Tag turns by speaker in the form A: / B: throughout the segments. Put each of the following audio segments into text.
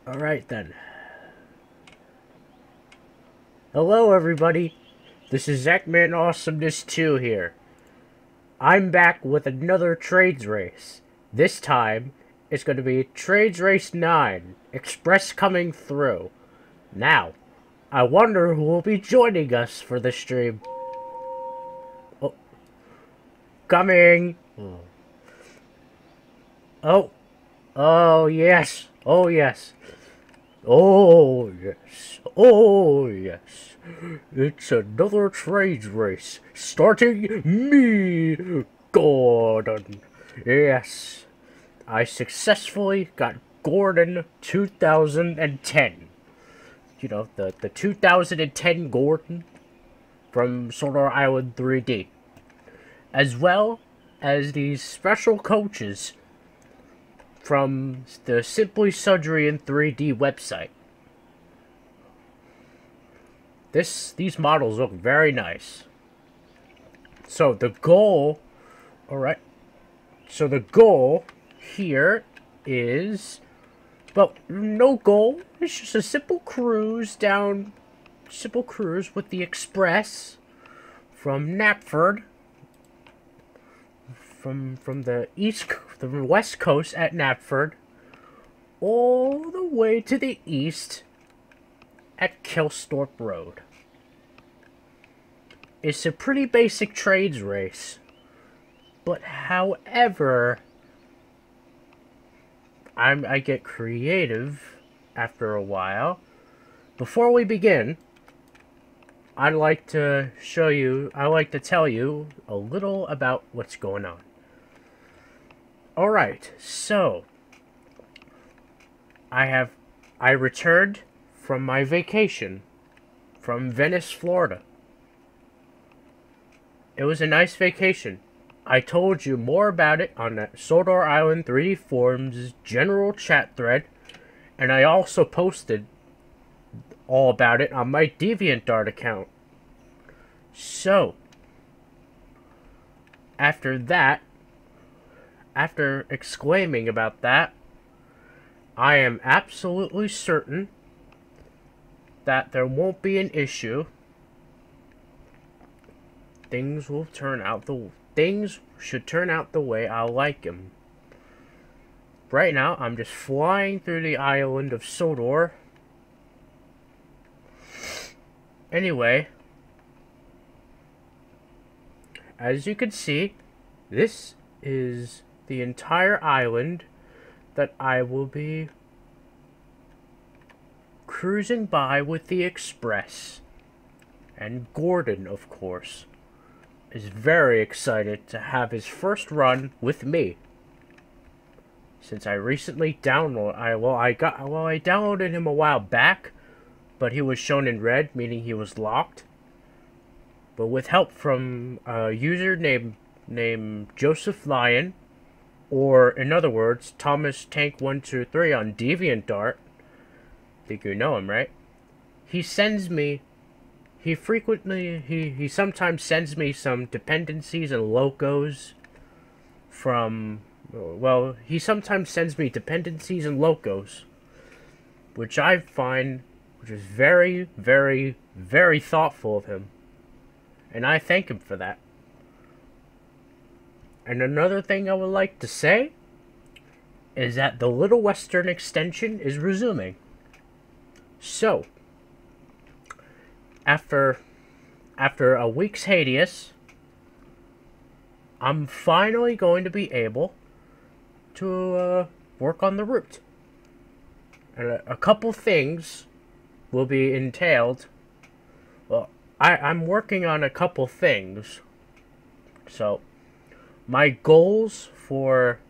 A: Alright then. Hello everybody. This is Zackman Awesomeness 2 here. I'm back with another Trainz Race. This time, it's going to be Trainz Race 9, Express coming through. Now, I wonder who will be joining us for the stream. Oh. Coming! Oh. Oh, yes. Oh, yes. Oh, yes. Oh, yes. It's another Trainz Race. Starting me, Gordon. Yes. I successfully got Gordon 2010. You know, the 2010 Gordon from Sodor Island 3D. As well as these special coaches from the Simply Surgery in 3D website. These models look very nice. So the goal, alright, so the goal here is, well, no goal, it's just a simple cruise with the Express from Knapford, from the west coast at Knapford, all the way to the east at Kellsthorpe Road. It's a pretty basic Trainz race, but however, I get creative after a while. Before we begin, I'd like to tell you a little about what's going on. Alright, so I returned from my vacation from Venice, Florida. It was a nice vacation. I told you more about it on that Sodor Island 3D Forums general chat thread, and I also posted all about it on my DeviantArt account. So, after exclaiming about that, I am absolutely certain that there won't be an issue. Things should turn out the way I like them. Right now, I'm just flying through the island of Sodor. Anyway, as you can see, this is the entire island that I will be cruising by with the Express. And Gordon, of course, is very excited to have his first run with me. Since I recently downloaded, I downloaded him a while back, but he was shown in red, meaning he was locked. But with help from a user named Joseph Lyon, or in other words, Thomas Tank 123 on DeviantArt, I think you know him, right? He sometimes sends me some dependencies and locos from, well, he sometimes sends me dependencies and locos, which I find, which is very, very, very thoughtful of him. And I thank him for that. And another thing I would like to say is that the Little Western extension is resuming. So, after a week's hiatus, I'm finally going to be able to work on the route. And a couple things will be entailed. Well, I'm working on a couple things. So, my goals for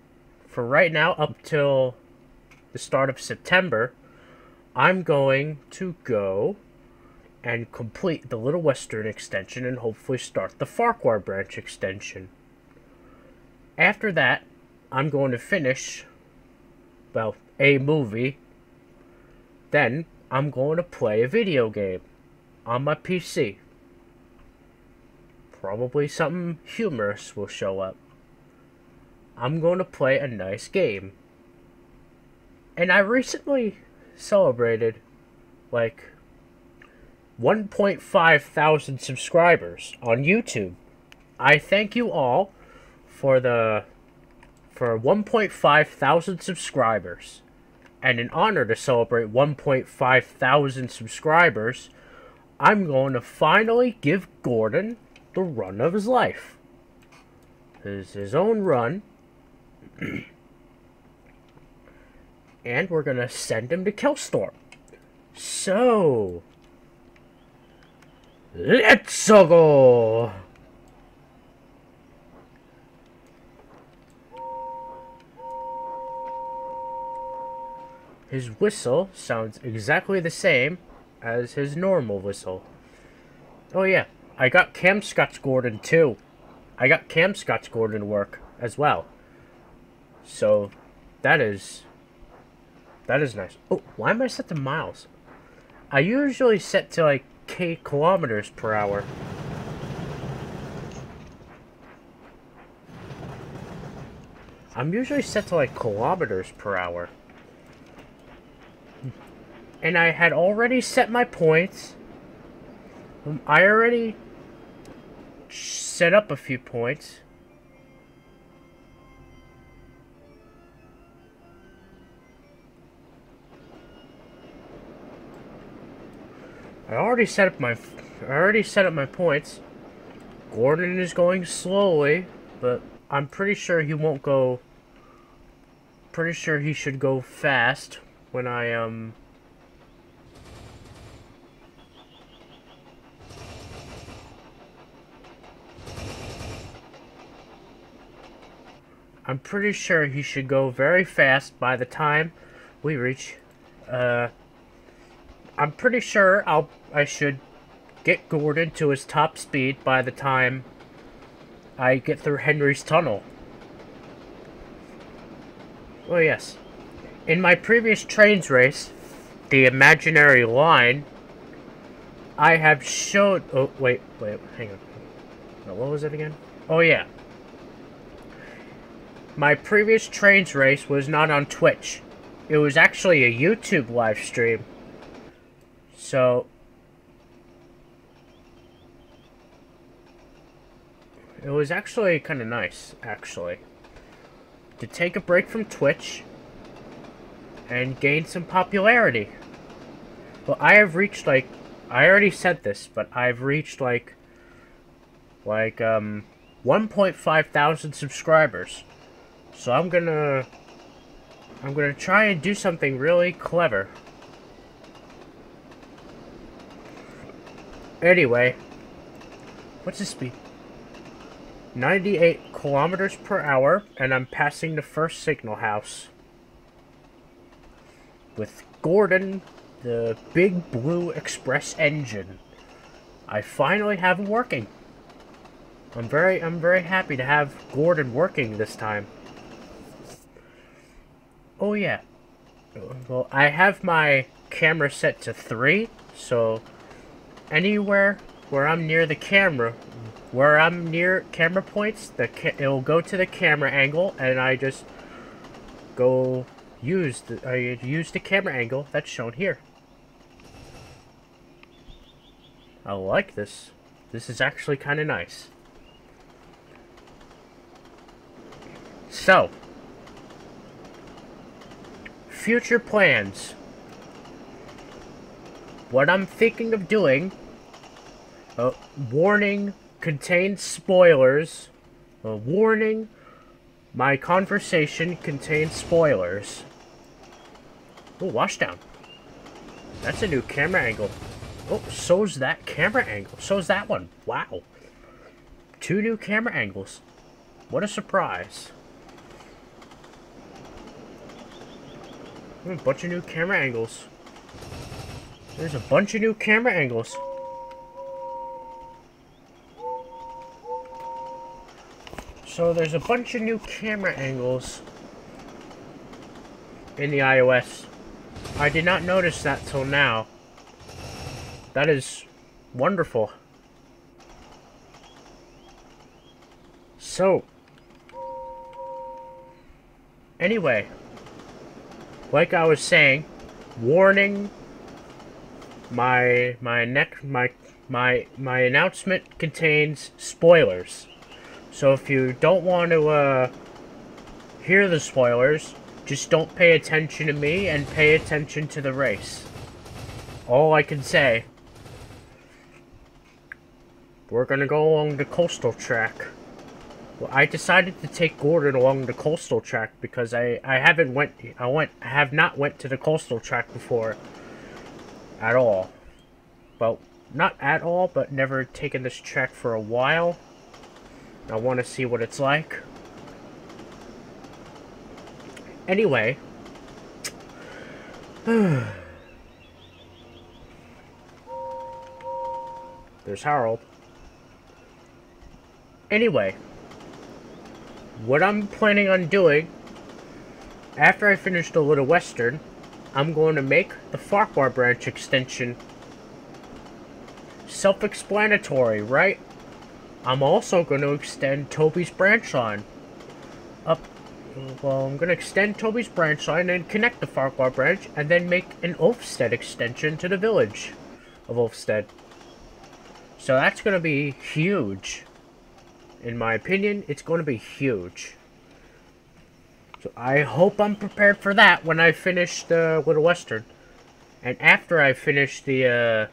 A: right now up till the start of September, I'm going to go and complete the Little Western extension and hopefully start the Farquhar branch extension. After that, I'm going to finish, well, a movie. Then, I'm going to play a video game on my PC. Probably something humorous will show up. I'm going to play a nice game. And I recently celebrated, like, 1.5 thousand subscribers on YouTube. I thank you all for 1.5 thousand subscribers. And in honor to celebrate 1.5 thousand subscribers, I'm going to finally give Gordon the run of his life. His own run. And we're going to send him to Kellsthorpe. So, let's go! His whistle sounds exactly the same as his normal whistle. Oh yeah, I got Camscott's Gordon too. I got Camscott's Gordon work as well. So, that is nice. Oh, why am I set to miles? I usually set to like kilometers per hour. I'm usually set to like kilometers per hour. And I had already set my points. I already set up a few points. I already set up my points. Gordon is going slowly, but I'm pretty sure he won't go. Pretty sure he should go fast when I I'm pretty sure he should go very fast by the time we reach. I'm pretty sure I should get Gordon to his top speed by the time I get through Henry's Tunnel. Oh yes. In my previous Trainz Race, the imaginary line, I have showed... Oh, wait, hang on. No, what was it again? Oh yeah. My previous Trainz Race was not on Twitch. It was actually a YouTube live stream. So, it was actually kind of nice, actually, to take a break from Twitch and gain some popularity. Well, I have reached, like, I already said this, but I've reached, like 1.5 thousand subscribers. So I'm gonna try and do something really clever. Anyway, what's the speed? 98 kilometers per hour, and I'm passing the first signal house. With Gordon, the big blue express engine. I finally have it working. I'm very happy to have Gordon working this time. Oh yeah. Well, I have my camera set to 3, so anywhere where I'm near the camera, where I'm near camera points, it'll go to the camera angle, and I just use the camera angle that's shown here. I like this. This is actually kind of nice. So, future plans. What I'm thinking of doing, warning, contains spoilers. Warning, my conversation contains spoilers. Oh, washdown. That's a new camera angle. Oh, so's that camera angle. So's that one. Wow. 2 new camera angles. What a surprise. A bunch of new camera angles. There's a bunch of new camera angles. So there's a bunch of new camera angles in the iOS. I did not notice that till now. That is wonderful. So, Anyway, like I was saying, warning, my announcement contains spoilers. So if you don't want to hear the spoilers, just don't pay attention to me and pay attention to the race. All I can say, we're gonna go along the coastal track. Well, I decided to take Gordon along the coastal track because I have not went to the coastal track before at all. Well, not at all, but never taken this track for a while. I want to see what it's like. Anyway, there's Harold. Anyway, what I'm planning on doing, after I finish the Little Western, I'm going to make the Farquhar branch extension. Self-explanatory, right? I'm also going to extend Toby's branch line. Well, I'm going to extend Toby's branch line and connect the Farquhar branch, and then make an Ulfstead extension to the village of Ulfstead. So that's going to be huge. In my opinion, it's going to be huge. So I hope I'm prepared for that when I finish the Little Western. And after I finish the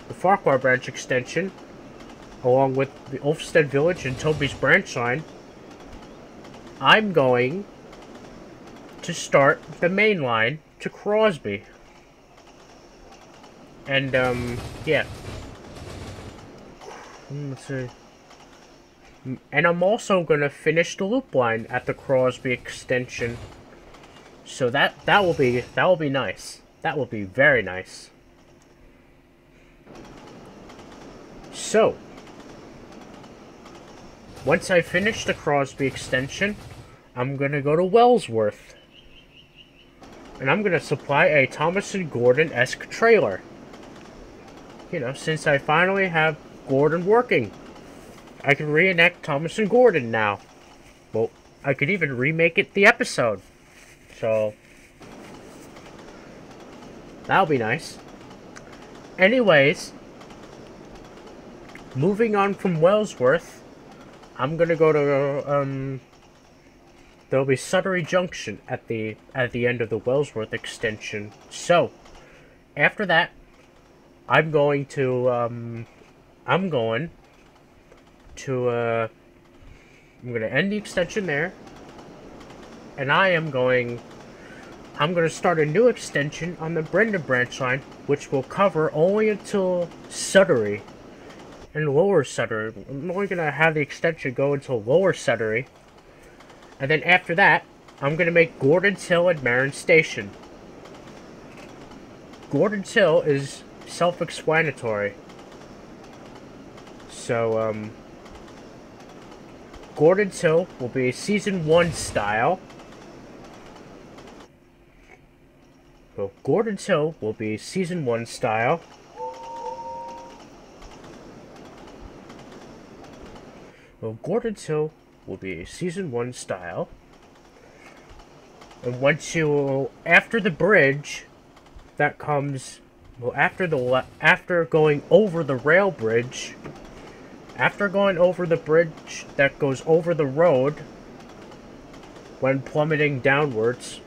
A: Farquhar branch extension, along with the Ulfstead village and Toby's branch line, I'm going to start the main line to Crosby. And, yeah. Let's see. And I'm also gonna finish the loop line at the Crosby extension. So that will be nice. That will be very nice. So, once I finish the Crosby extension, I'm gonna go to Wellsworth. And I'm gonna supply a Thomas and Gordon-esque trailer. You know, since I finally have Gordon working, I can reenact Thomas and Gordon now. Well, I could even remake it the episode. So, that'll be nice. Anyways, moving on from Wellsworth, I'm gonna go to, there'll be Sudbury Junction at the end of the Wellsworth extension. So, after that, I'm going to end the extension there, and I'm going to start a new extension on the Brendan branch line, which will cover only until Sudbury and Lower Sudbury. I'm only going to have the extension go until Lower Sudbury, and then after that, I'm going to make Gordon's Hill and Marin Station. Gordon's Hill is self-explanatory. So, Gordon's Hill will be Season 1 style. So, Gordon's Hill will be Season 1 style. So, Gordon's Hill will be Season 1 style. And once you, after the bridge, that comes, well, after going over the rail bridge, after going over the bridge that goes over the road, when plummeting downwards,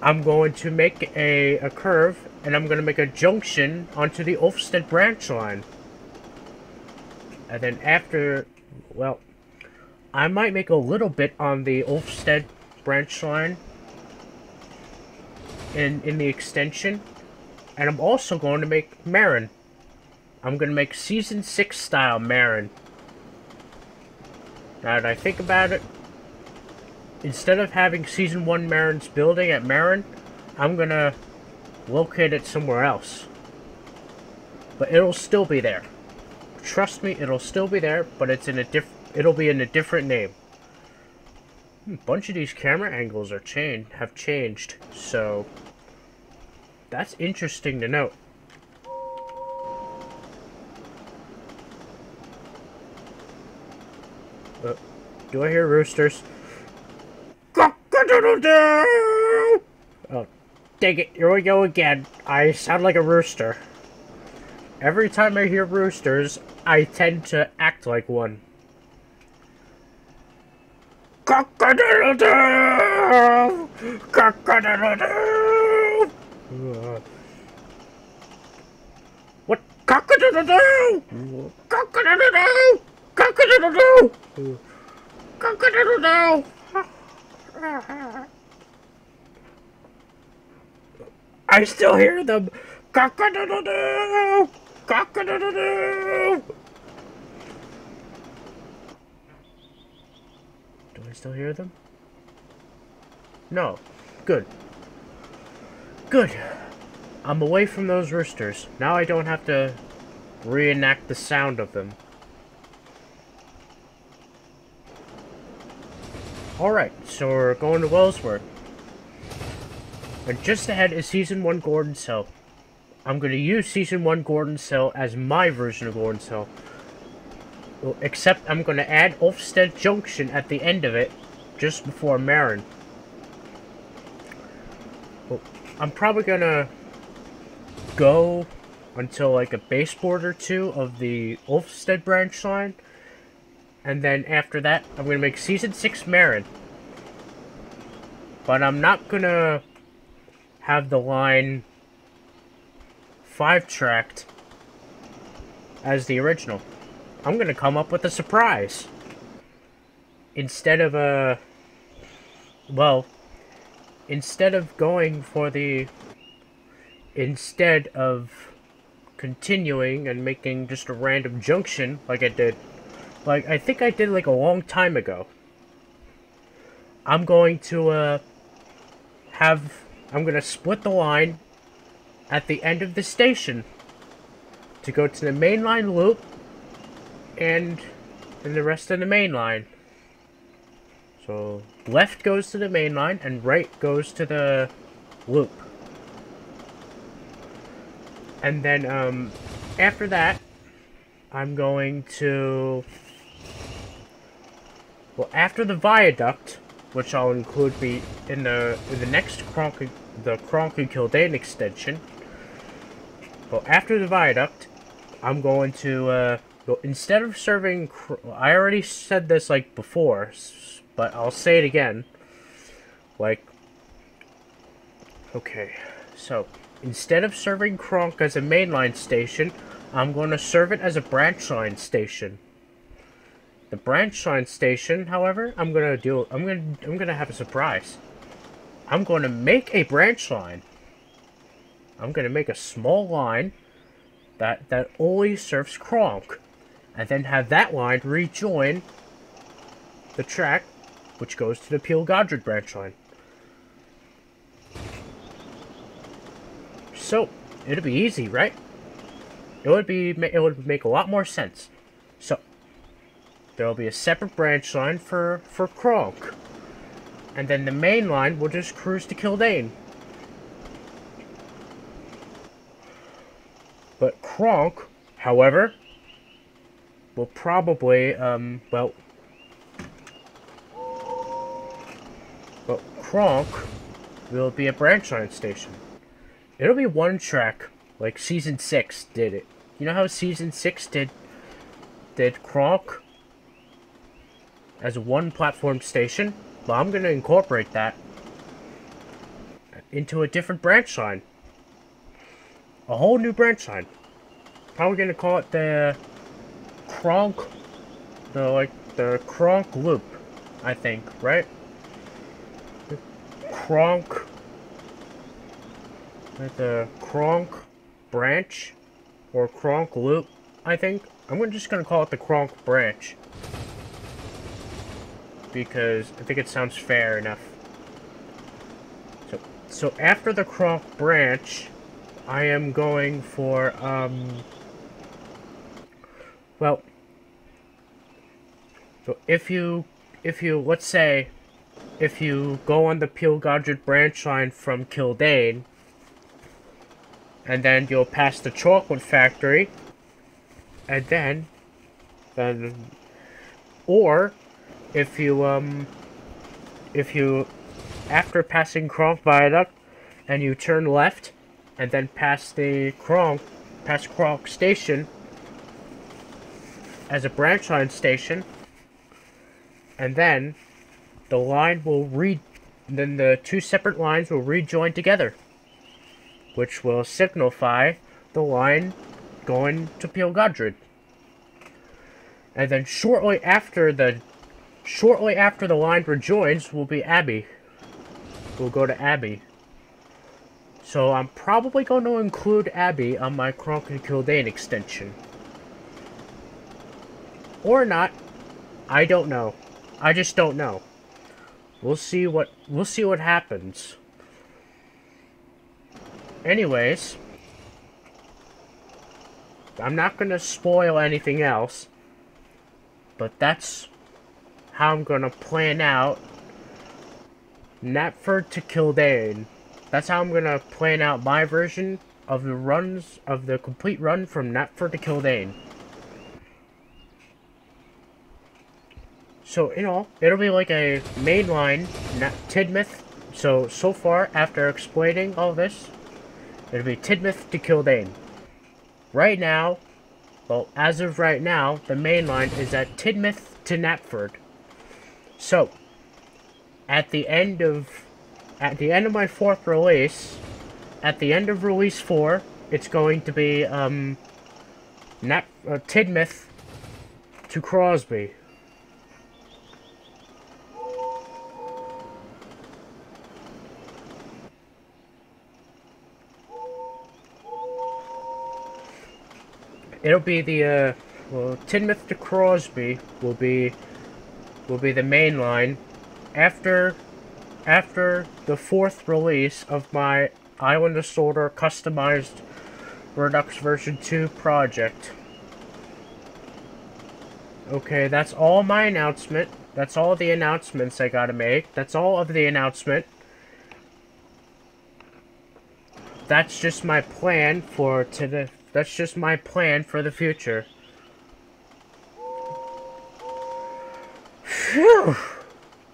A: I'm going to make a curve, and I'm going to make a junction onto the Ulfstead branch line. And then after, well, I might make a little bit on the Ulfstead branch line in the extension, and I'm also going to make Marin. I'm going to make Season 6 style Marin. Now that I think about it, instead of having Season 1 Marin's building at Marin, I'm going to locate it somewhere else. But it'll still be there. Trust me, it'll still be there, but it's in a it'll be in a different name. A bunch of these camera angles have changed, so that's interesting to note. Do I hear roosters? Cock-a-doodle-doo! Oh, dang it, here we go again. I sound like a rooster. Every time I hear roosters, I tend to act like one. Cock-a-doodle-doo! Cock-a-doodle-doo! What? Cock-a-doodle-doo! Cock-a-doodle-doo! Cock-a-doodle-doo! Cock-a-doodle-doo! I still hear them! Cock-a-doodle-doo! Cock-a-doodle-doo! Do I still hear them? No. Good. Good. I'm away from those roosters. Now I don't have to reenact the sound of them. Alright, so we're going to Wellsworth. And just ahead is Season 1 Gordon's Hill. I'm going to use Season 1 Gordon's Hill as my version of Gordon's Hill. Well, except I'm going to add Ulfstead Junction at the end of it, just before Marin. Well, I'm probably going to go until like a baseboard or two of the Ulfstead branch line. And then after that, I'm going to make Season 6 Marin. But I'm not going to have the line 5-tracked as the original. I'm going to come up with a surprise. Instead of instead of going for the... Instead of continuing and making just a random junction like I did. Like, I think I did like a long time ago. I'm going to, I'm gonna split the line at the end of the station to go to the mainline loop and the rest of the main line. So, left goes to the main line and right goes to the loop. And then, after that, I'm going to... Well, after the viaduct, which I'll include in the next Kronk and Kildane extension. Well, after the viaduct, I'm going to instead of serving, I already said this like before, but I'll say it again. Like, okay, so instead of serving Kronk as a mainline station, I'm going to serve it as a branch line station. The branch line station, however, I'm gonna have a surprise. I'm going to make a branch line. I'm going to make a small line that only serves Kronk, and then have that line rejoin the track, which goes to the Peel-Godred branch line. So it'll be easy, right? It would make a lot more sense. So there will be a separate branch line for Kronk. And then the main line will just cruise to Kildane. But Kronk, however, will probably, Kronk will be a branch line station. It'll be one track, like Season 6 did it. You know how Season 6 did Kronk as a one-platform station? Well, I'm going to incorporate that into a different branch line. A whole new branch line. Probably going to call it the Kronk, the Kronk Loop, I think, right? Kronk, the Kronk branch, or Kronk Loop, I think. I'm just going to call it the Kronk branch, because I think it sounds fair enough. So after the Kronk branch, I am going for, well, so if you, let's say, if you go on the Peel-Godred branch line from Kildane, and then you'll pass the chocolate factory, and then, or, if you after passing Kronk Viaduct, and you turn left, and then past Kronk Station as a branch line station, and then then the two separate lines will rejoin together, which will signify the line going to Pilgodred. And then shortly after the line rejoins will be Abbey. We'll go to Abbey. So I'm probably going to include Abbey on my Kronk and Kildane extension. Or not. I don't know. I just don't know. We'll see what happens. Anyways, I'm not gonna spoil anything else, but that's how I'm gonna plan out Knapford to Kildane. That's how I'm gonna plan out my version of the complete run from Knapford to Kildane. So, in all, it'll be like a mainline Tidmouth. So far, after explaining all this, it'll be Tidmouth to Kildane. Right now, well, as of right now, the main line is at Tidmouth to Knapford. So, at the end of my fourth release, at the end of release 4, it's going to be Tidmouth to Crosby. It'll be the Tidmouth to Crosby will be the main line after the fourth release of my Island of Sodor customized Redux version 2 project. Okay, that's all my announcement. That's all the announcements I gotta make. That's all of the announcement. That's just my plan for today. That's just my plan for the future. Phew!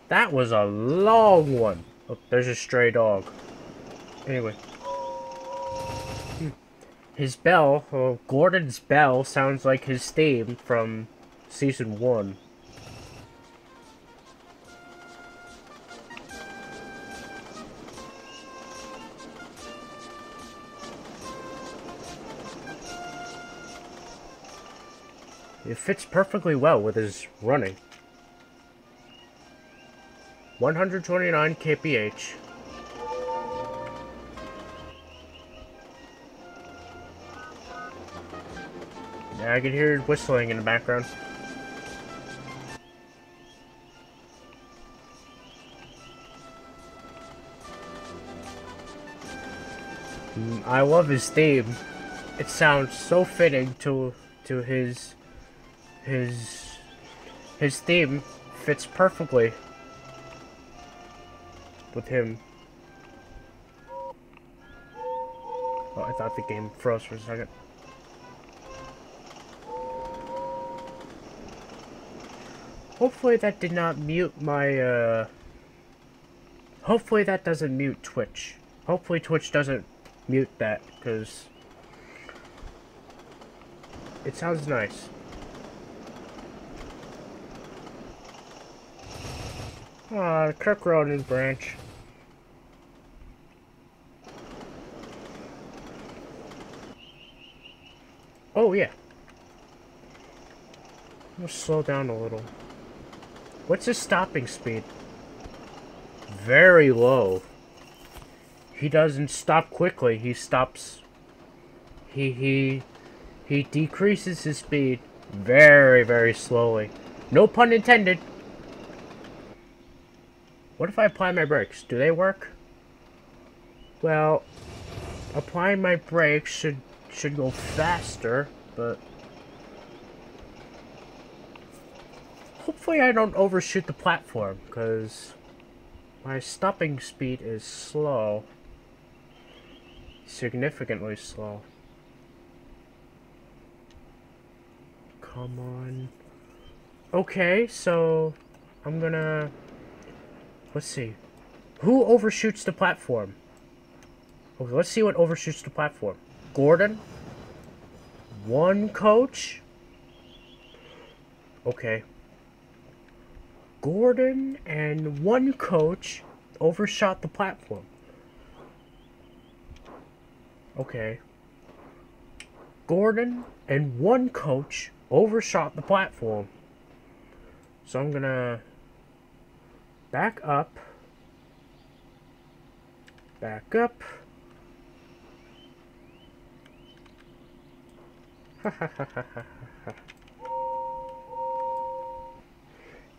A: That was a long one. Oh, there's a stray dog. Anyway. His bell, Gordon's bell, sounds like his theme from Season 1. It fits perfectly well with his running. 129 kph. Yeah, I can hear whistling in the background. I love his theme. It sounds so fitting to his theme fits perfectly with him. Oh, I thought the game froze for a second. Hopefully that did not mute my, hopefully that doesn't mute Twitch. Hopefully Twitch doesn't mute that, because it sounds nice. Ah, Kirk Ronan branch. Oh, yeah. We'll slow down a little. What's his stopping speed? Very low. He doesn't stop quickly. He stops... He decreases his speed very, very slowly. No pun intended. What if I apply my brakes? Do they work? Well, applying my brakes should go faster, but hopefully I don't overshoot the platform, because my stopping speed is slow. Significantly slow. Come on. Okay, so I'm gonna... Let's see. Who overshoots the platform? Okay, let's see what overshoots the platform. Gordon? One coach? Okay. Gordon and one coach overshot the platform. Okay. Gordon and one coach overshot the platform. So I'm gonna back up. Back up.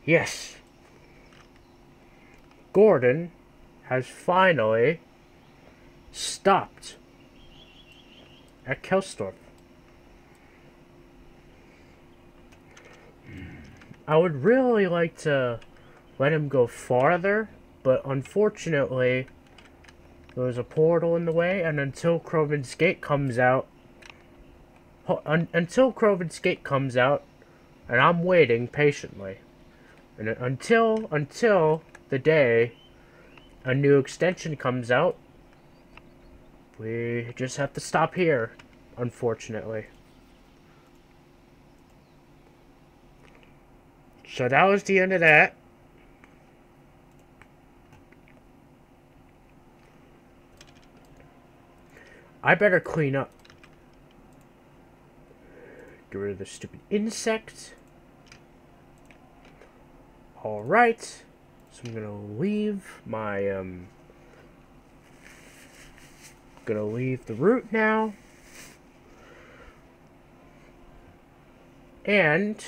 A: Yes. Gordon has finally stopped at Kellsthorpe. I would really like to let him go farther, but unfortunately there's a portal in the way, and until Croven's Gate comes out, and I'm waiting patiently, and until the day a new extension comes out, we just have to stop here, unfortunately. So that was the end of that. I better clean up. Get rid of the stupid insect. Alright. So I'm gonna leave my, gonna leave the route now. And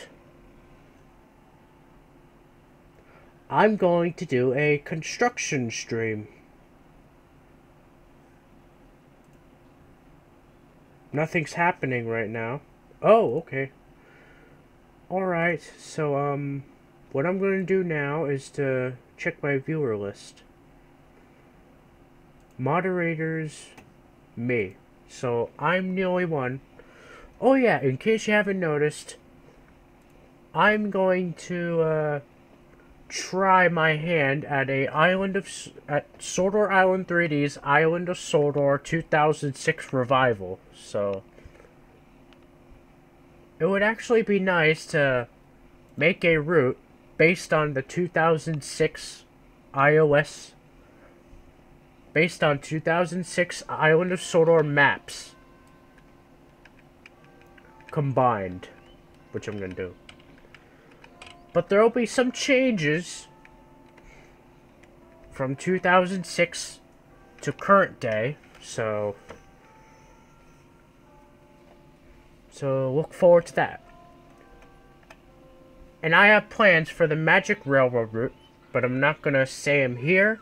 A: I'm going to do a construction stream. Nothing's happening right now. Oh, okay. Alright, so, what I'm going to do now is to check my viewer list. Moderators, me. So, I'm the only one. Oh yeah, in case you haven't noticed, I'm going to, try my hand at Sodor Island 3D's Island of Sodor 2006 revival. So it would actually be nice to make a route based on the 2006 iOS, based on 2006 Island of Sodor maps combined, which I'm gonna do. But there will be some changes from 2006 to current day, so look forward to that. And I have plans for the Magic Railroad route, but I'm not gonna say them here,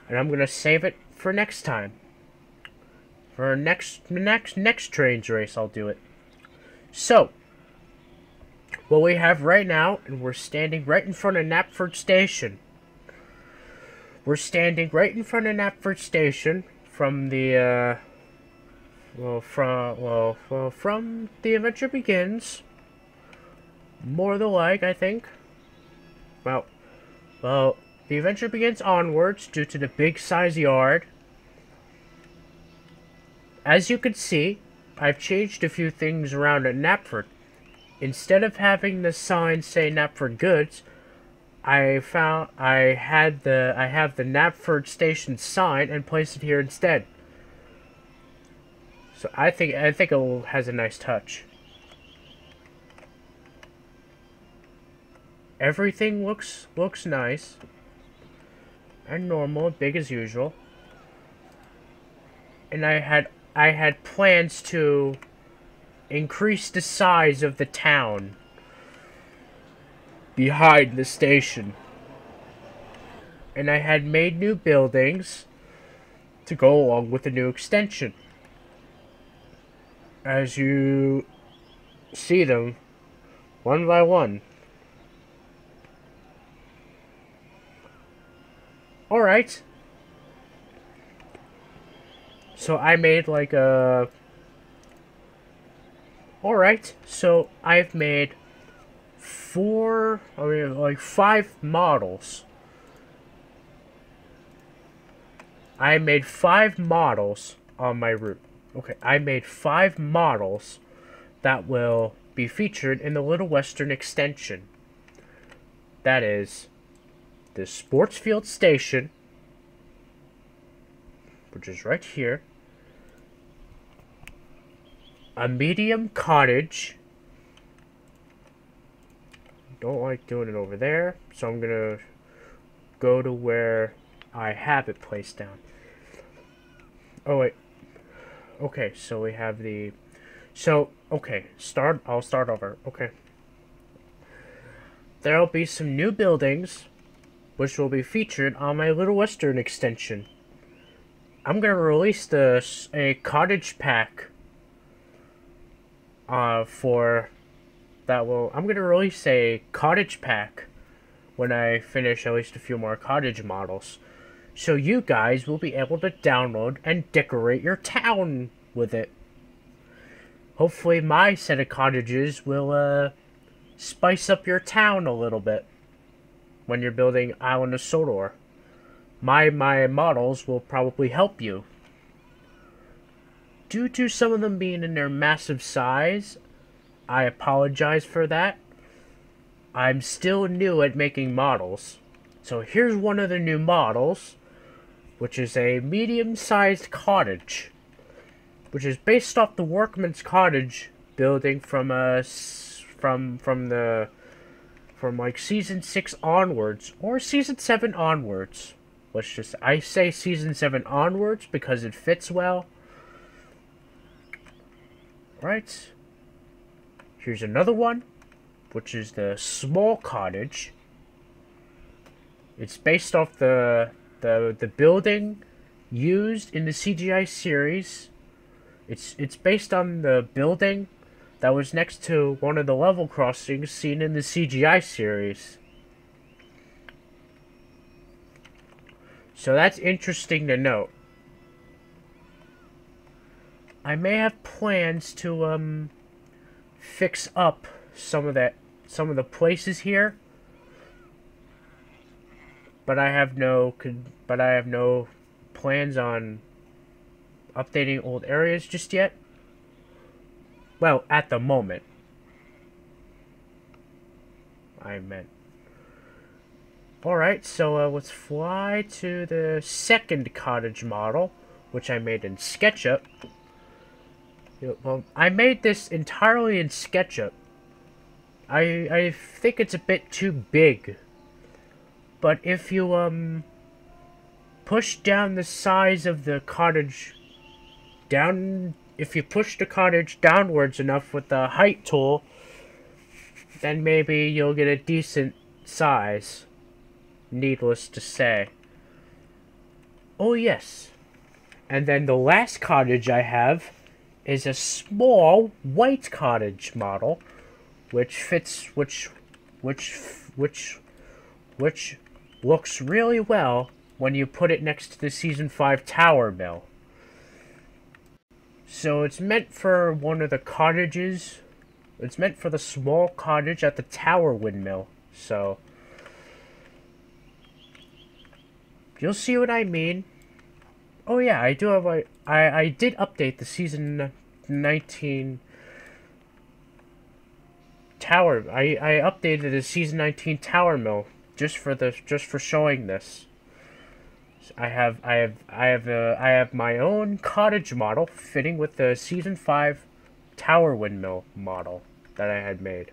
A: and I'm gonna save it for next time. For next Trainz Race, I'll do it. So what we have right now, and we're standing right in front of Knapford Station. We're standing right in front of Knapford Station from the, from The Adventure Begins. More the like, I think. Well, The Adventure Begins onwards due to the big size yard. As you can see, I've changed a few things around at Knapford. Instead of having the sign say Knapford Goods, I have the Knapford Station sign and placed it here instead. So I think it has a nice touch. Everything looks nice and normal, big as usual. And I had plans to increase the size of the town behind the station. And I had made new buildings to go along with the new extension. As you see them, one by one. Alright. So I made like a... Alright, so I've made 5 models. I made 5 models on my route. Okay, I made 5 models that will be featured in the Little Western extension. That is the Sports Field Station, which is right here, a medium cottage. Don't like doing it over there, so I'm gonna go to where I have it placed down. Oh wait. Okay, so we have the... So, okay, I'll start over. Okay. There'll be some new buildings, which will be featured on my Little Western extension. I'm gonna release a cottage pack for that will... I'm gonna release a cottage pack when I finish at least a few more cottage models. So you guys will be able to download and decorate your town with it. Hopefully my set of cottages will spice up your town a little bit when you're building Island of Sodor. My models will probably help you. Due to some of them being in their massive size, I apologize for that. I'm still new at making models. So here's one of the new models, which is a medium-sized cottage, which is based off the workman's cottage building from like season 6 onwards or season 7 onwards. I say season 7 onwards because it fits well. Right. Here's another one, which is the small cottage. It's based off the building used in the CGI series. It's based on the building that was next to one of the level crossings seen in the CGI series. So that's interesting to note. I may have plans to fix up some of the places here, but I have no plans on updating old areas just yet. Well, at the moment. I meant. Alright, so let's fly to the second cottage model, which I made in SketchUp. Well, I made this entirely in SketchUp. I think it's a bit too big. But if you push down the size of the cottage down, if you push the cottage downwards enough with the height tool, then maybe you'll get a decent size. Needless to say. Oh yes. And then the last cottage I have is a small white cottage model, which looks really well when you put it next to the Season 5 tower mill. So it's meant for one of the cottages. It's meant for the small cottage at the tower windmill. So you'll see what I mean. Oh yeah, I do have I did update the Season 19 tower. I updated the Season 19 tower mill just for showing this. I have my own cottage model fitting with the Season 5 tower windmill model that I had made.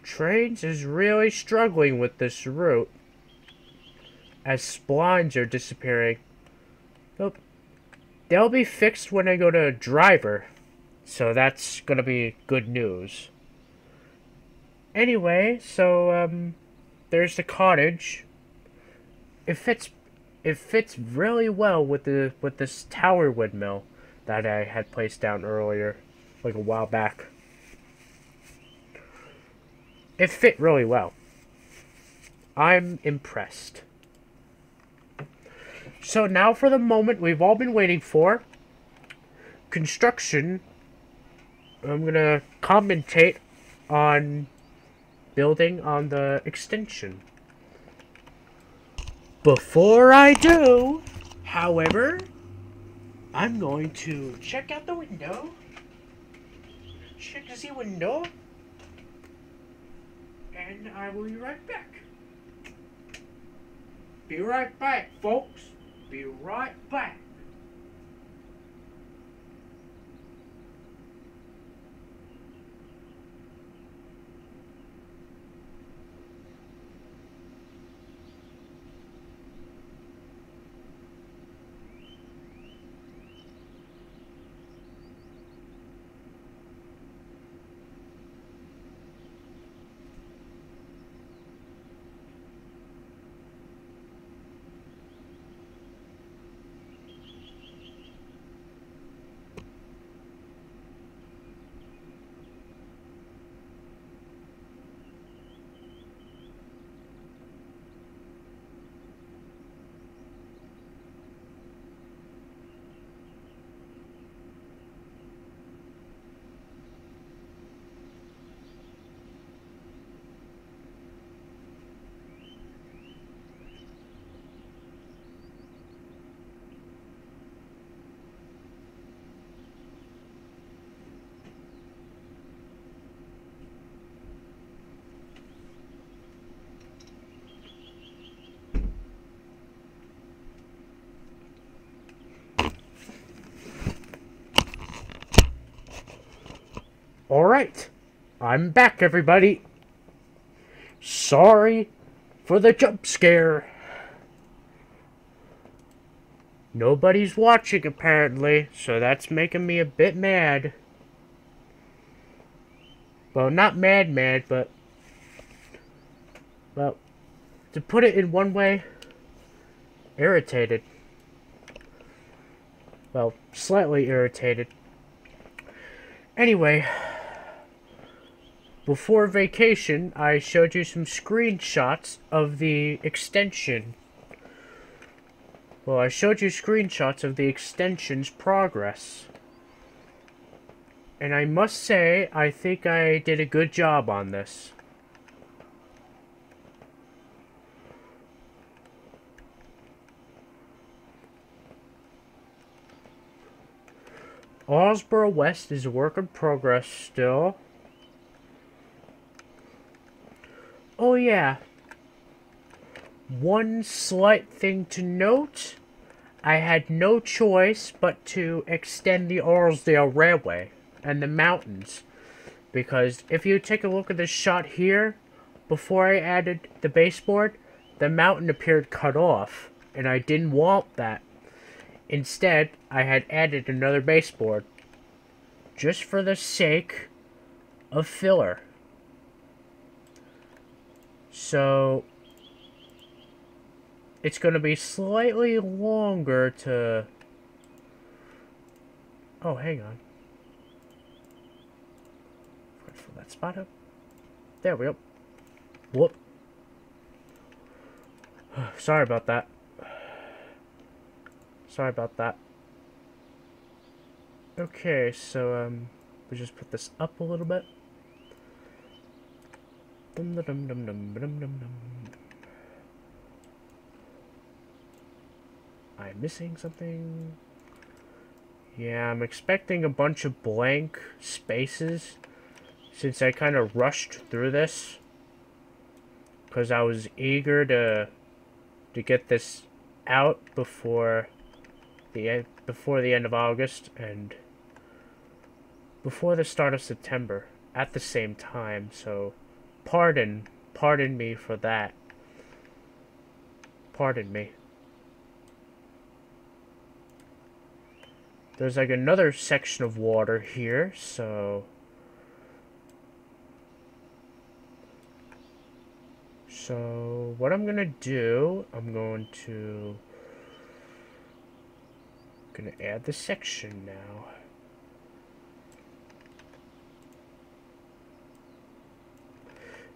A: Trainz is really struggling with this route as splines are disappearing. Nope. They'll be fixed when I go to driver, so that's gonna be good news. Anyway, so there's the cottage. It fits really well with this tower windmill that I had placed down earlier, like a while back. It fit really well. I'm impressed. So now for the moment we've all been waiting for. Construction. I'm gonna commentate on building on the extension. Before I do, however, I'm going to check out the window. Check the window. And I will be right back. Be right back, folks. Be right back. Alright, I'm back, everybody. Sorry for the jump scare. Nobody's watching, apparently, so that's making me a bit mad. Well, not mad, but... well, to put it in one way, irritated. Well, slightly irritated. Anyway... before vacation, I showed you some screenshots of the extension. Well, I showed you screenshots of the extension's progress. And I must say, I think I did a good job on this. Allsboro West is a work in progress still. Oh yeah, one slight thing to note, I had no choice but to extend the Arlesdale Railway and the mountains, because if you take a look at this shot here, before I added the baseboard, the mountain appeared cut off, and I didn't want that. Instead, I had added another baseboard, just for the sake of filler. So, it's going to be slightly longer to... oh, hang on. Wait for that spot up. There we go. Whoop. Sorry about that. Sorry about that. Okay, so, we just put this up a little bit. Dum dum dum dum dum dum dum. I'm missing something. Yeah, I'm expecting a bunch of blank spaces since I kind of rushed through this because I was eager to get this out before the end of August and before the start of September at the same time. So pardon me for that. Pardon me. There's like another section of water here, so what I'm gonna do, I'm gonna add the section now.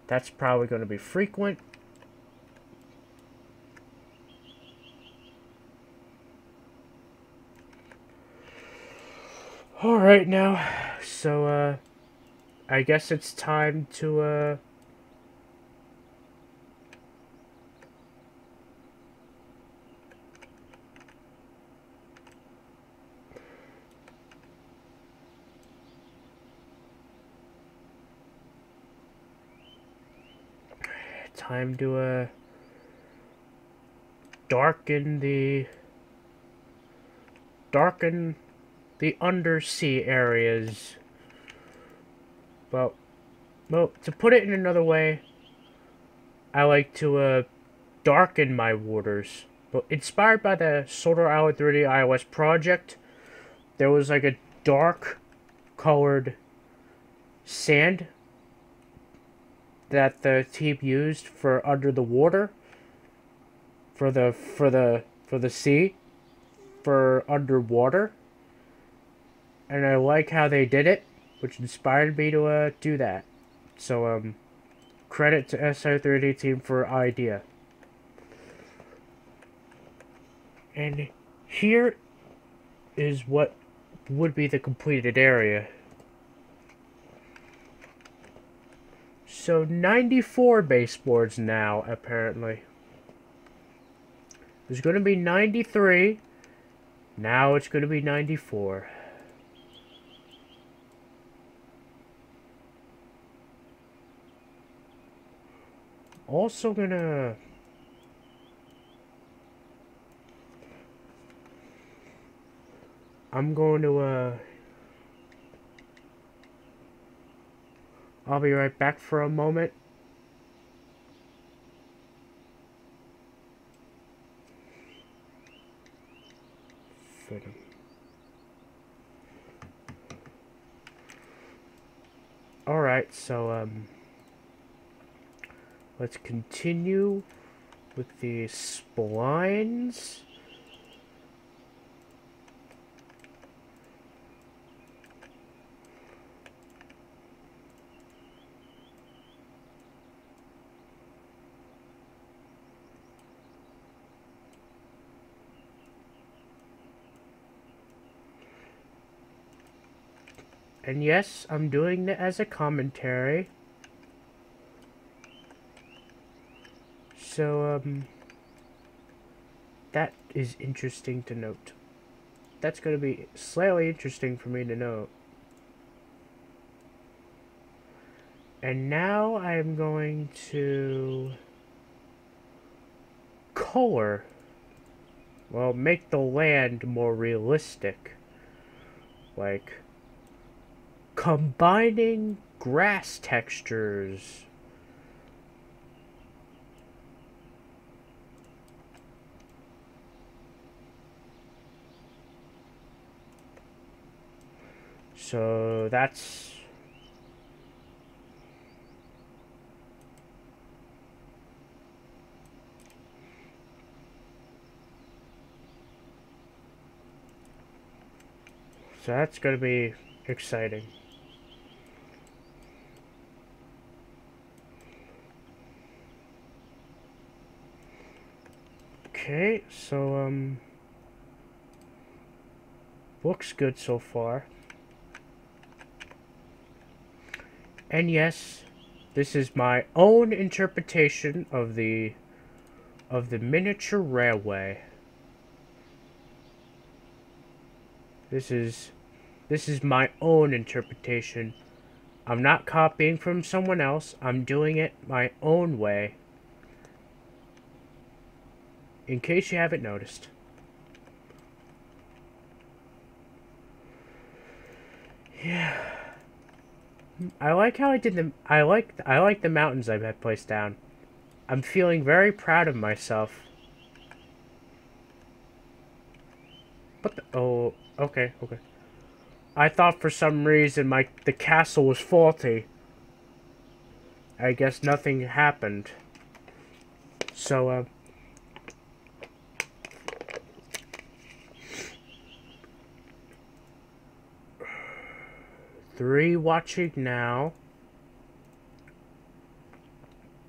A: That's probably going to be frequent. Alright now, so I guess it's time to time to darken the undersea areas. Well, to put it in another way, I like to darken my waters. But inspired by the Sodor 3D iOS project, there was like a dark colored sand that the team used for under the water, for the sea, for underwater. And I like how they did it, which inspired me to do that. So credit to SI3D team for idea. And here is what would be the completed area. So 94 baseboards now, apparently. There's going to be 93. Now it's going to be 94. Also gonna... I'm going to, I'll be right back for a moment. Alright, so, let's continue with the splines. And yes, I'm doing it as a commentary. So, that is interesting to note. That's going to be slightly interesting for me to note. And now I'm going to color, well, make the land more realistic. Like, combining grass textures. So that's... So that's going to be exciting. Okay, so, looks good so far. And yes, this is my own interpretation of the miniature railway. This is my own interpretation. I'm not copying from someone else. I'm doing it my own way. In case you haven't noticed. Yeah. I like how I did the... I like the mountains I've had placed down. I'm feeling very proud of myself. What the... Oh, okay. I thought for some reason the castle was faulty. I guess nothing happened. So, 3 watching now.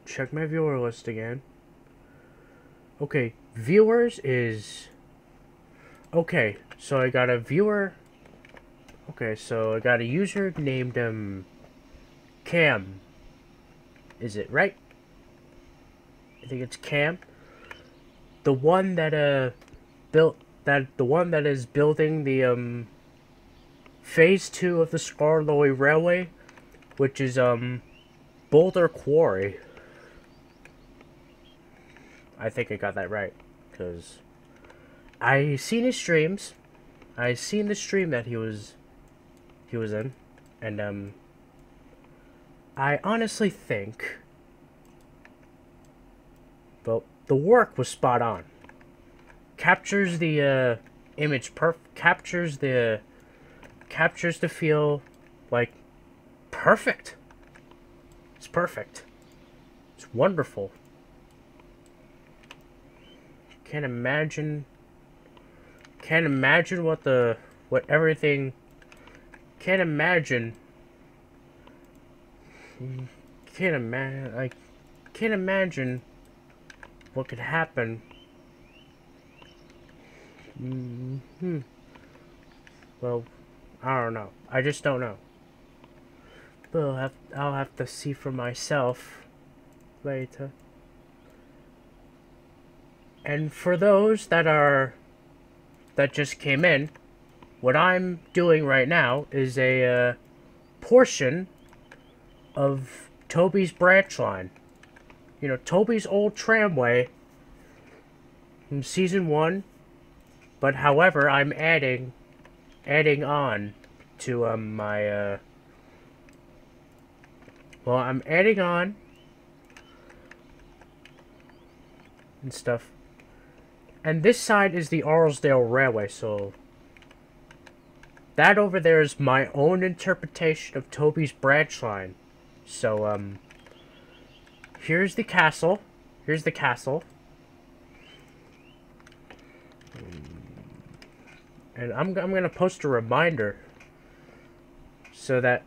A: Check my viewer list again. Okay, viewers is... Okay, so I got a viewer... Okay, so I got a user named, Cam. Is it right? I think it's Cam. The one that, the one that is building the, Phase 2 of the Skarloey Railway, which is, Boulder Quarry. I think I got that right, because I seen his streams. I seen the stream that he was in, and I honestly think, well, the work was spot on. Captures the image captures the feel like perfect. It's perfect. It's wonderful. Can't imagine what everything. Can't imagine. I can't imagine what could happen. Well, I don't know. I just don't know. But I'll have to see for myself later. And for those that just came in, what I'm doing right now is a portion of Toby's branch line. You know, Toby's old tramway from season 1, but however, I'm adding on to my well, I'm adding on and stuff. And this side is the Arlesdale Railway, so that over there is my own interpretation of Toby's branch line. So, here's the castle. Here's the castle. And I'm gonna post a reminder so that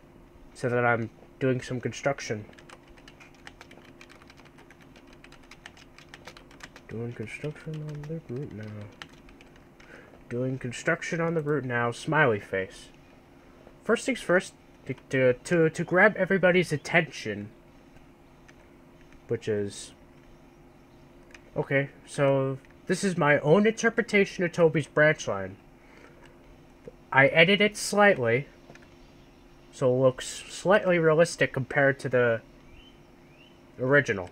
A: I'm doing some construction. Doing construction on the route now. Doing construction on the route now. Smiley face. First things first, to grab everybody's attention, which is okay. So this is my own interpretation of Toby's branch line. I edited it slightly, so it looks slightly realistic compared to the original.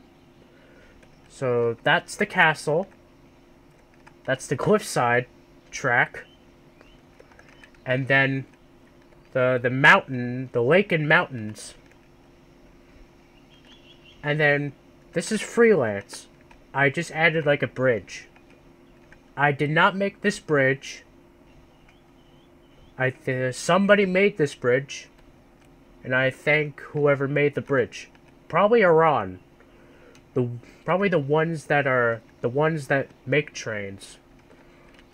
A: So that's the castle. That's the cliffside track. And then the mountain, the lake and mountains. And then this is freelance. I just added like a bridge. I did not make this bridge. Somebody made this bridge, and I thank whoever made the bridge. Probably Iran. Probably the ones that make trains.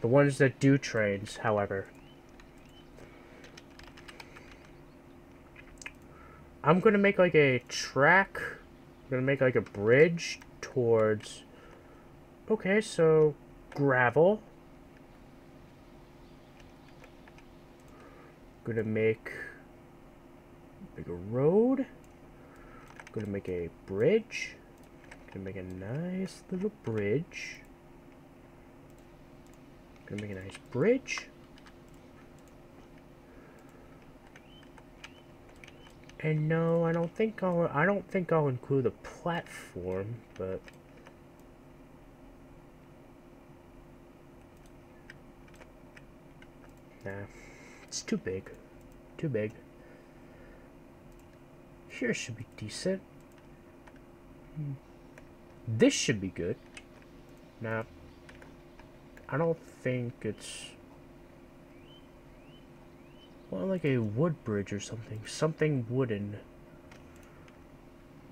A: The ones that do trains, however. I'm gonna make like a track. I'm gonna make like a bridge towards. Okay, so gravel. Gonna make a road. Gonna make a bridge. Gonna make a nice little bridge. Gonna make a nice bridge. And no, I don't think I'll include a platform, but nah. It's too big. Too big. Here should be decent. This should be good. Nah. I don't think it's... Well, like a wood bridge or something. Something wooden.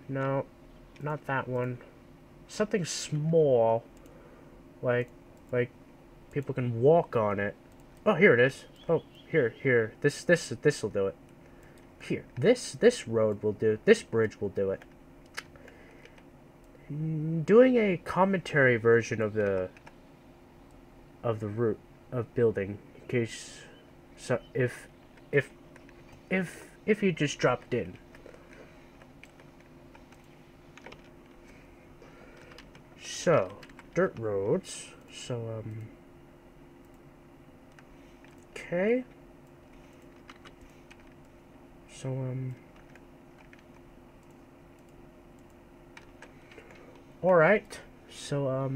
A: No. Not that one. Something small. Like people can walk on it. Oh, here it is. Oh. Here. This will do it. Here. This road will do. This bridge will do it. Doing a commentary version of the route of building, in case if you just dropped in. So, dirt roads. So okay. So, alright. So,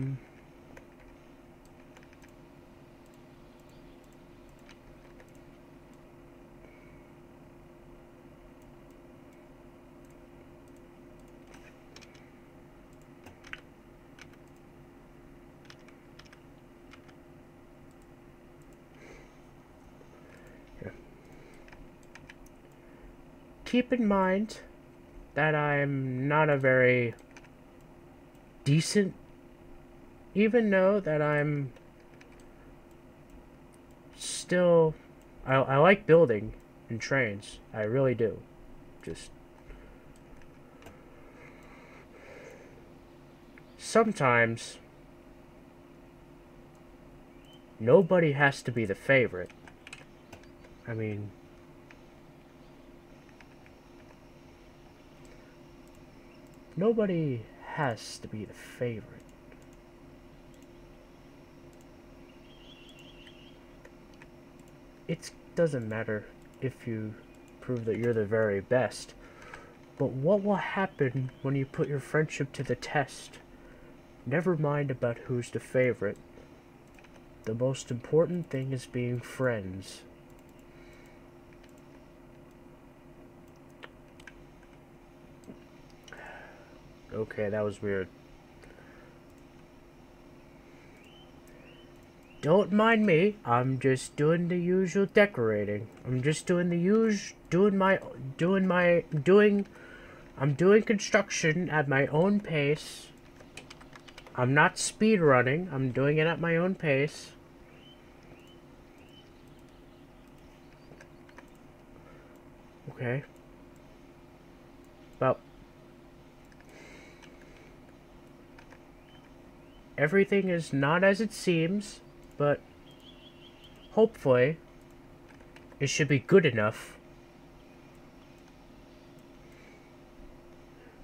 A: keep in mind that I'm not a very decent, even though that I'm still, I like building in trains. I really do. Just sometimes nobody has to be the favorite. I mean, nobody has to be the favorite. It doesn't matter if you prove that you're the very best, but what will happen when you put your friendship to the test? Never mind about who's the favorite. The most important thing is being friends. Okay, that was weird. Don't mind me. I'm just doing the usual decorating. I'm just doing the I'm doing construction at my own pace. I'm not speed running. I'm doing it at my own pace. Okay. Well, everything is not as it seems, but hopefully it should be good enough.